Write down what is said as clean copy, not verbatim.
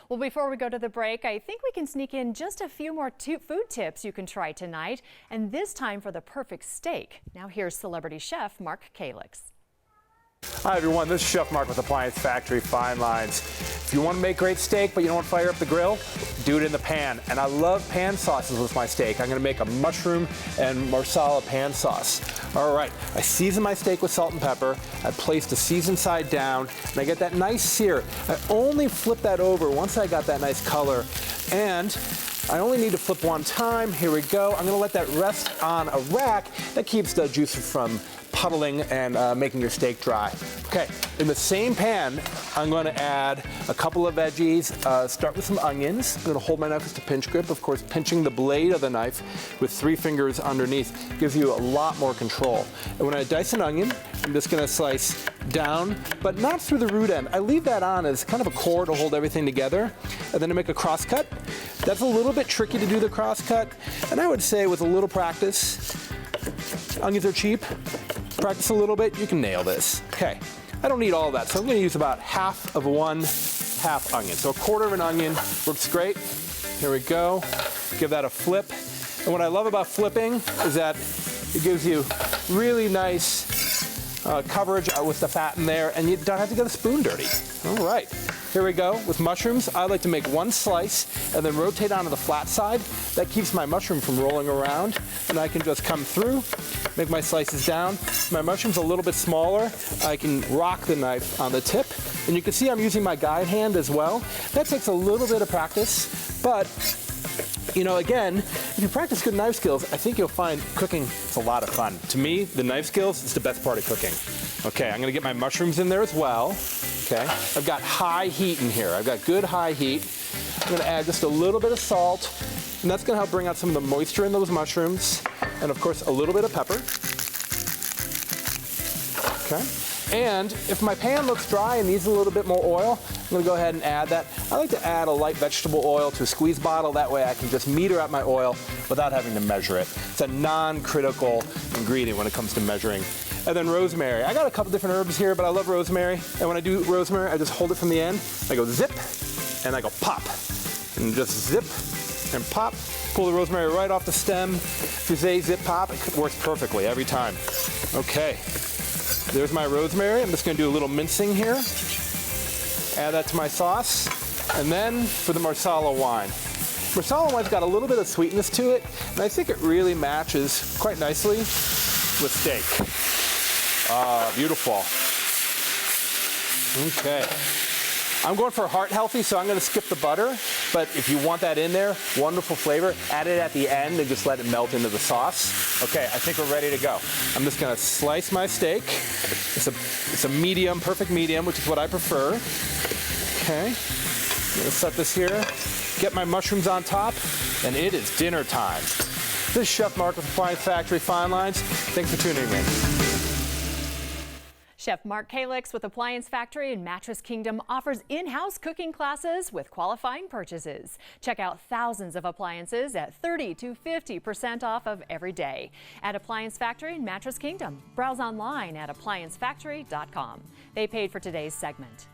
Well, before we go to the break, I think we can sneak in just a few more food tips you can try tonight, and this time for the perfect steak. Now here's celebrity chef Mark Kalix. Hi everyone, this is Chef Mark with Appliance Factory Fine Lines. If you want to make great steak but you don't want to fire up the grill, do it in the pan. And I love pan sauces with my steak. I'm going to make a mushroom and marsala pan sauce. All right, I season my steak with salt and pepper. I place the seasoned side down and I get that nice sear. I only flip that over once I got that nice color. And I only need to flip one time. Here we go. I'm going to let that rest on a rack. That keeps the juice from puddling and making your steak dry. Okay, in the same pan, I'm going to add a couple of veggies. Start with some onions. I'm going to hold my knife with a pinch grip. Of course, pinching the blade of the knife with 3 fingers underneath gives you a lot more control. And when I dice an onion, I'm just going to slice down, but not through the root end. I leave that on as kind of a core to hold everything together. And then to make a cross cut. That's a little bit tricky to do the cross cut. And I would say with a little practice, onions are cheap. Practice a little bit, you can nail this. Okay, I don't need all of that, so I'm going to use about half of one half onion. So a quarter of an onion works great. Here we go. Give that a flip. And what I love about flipping is that it gives you really nice coverage with the fat in there, and you don't have to get a spoon dirty. All right, here we go. With mushrooms, I like to make one slice and then rotate onto the flat side. That keeps my mushroom from rolling around, and I can just come through, make my slices down. My mushroom's a little bit smaller. I can rock the knife on the tip, and you can see I'm using my guide hand as well. That takes a little bit of practice, but you know, again, if you practice good knife skills, I think you'll find cooking is a lot of fun. To me, the knife skills is the best part of cooking. Okay, I'm gonna get my mushrooms in there as well. Okay, I've got high heat in here. I've got good high heat. I'm gonna add just a little bit of salt, and that's gonna help bring out some of the moisture in those mushrooms. And of course, a little bit of pepper. Okay. And if my pan looks dry and needs a little bit more oil, I'm going to go ahead and add that. I like to add a light vegetable oil to a squeeze bottle. That way I can just meter out my oil without having to measure it. It's a non-critical ingredient when it comes to measuring. And then rosemary. I got a couple different herbs here, but I love rosemary. And when I do rosemary, I just hold it from the end. I go zip, and I go pop. And just zip and pop. Pull the rosemary right off the stem. If you say zip pop, it works perfectly every time. Okay. There's my rosemary. I'm just going to do a little mincing here. Add that to my sauce. And then for the marsala wine. Marsala wine's got a little bit of sweetness to it, and I think it really matches quite nicely with steak. Ah, beautiful. Okay. I'm going for heart healthy, so I'm going to skip the butter. But if you want that in there, wonderful flavor, add it at the end and just let it melt into the sauce. Okay, I think we're ready to go. I'm just going to slice my steak. It's a medium, perfect medium, which is what I prefer. Okay, I'm going to set this here, get my mushrooms on top, and it is dinner time. This is Chef Mark with Appliance Factory Fine Lines. Thanks for tuning in. Chef Mark Kalix with Appliance Factory and Mattress Kingdom offers in-house cooking classes with qualifying purchases. Check out thousands of appliances at 30 to 50% off of every day at Appliance Factory and Mattress Kingdom. Browse online at appliancefactory.com. They paid for today's segment.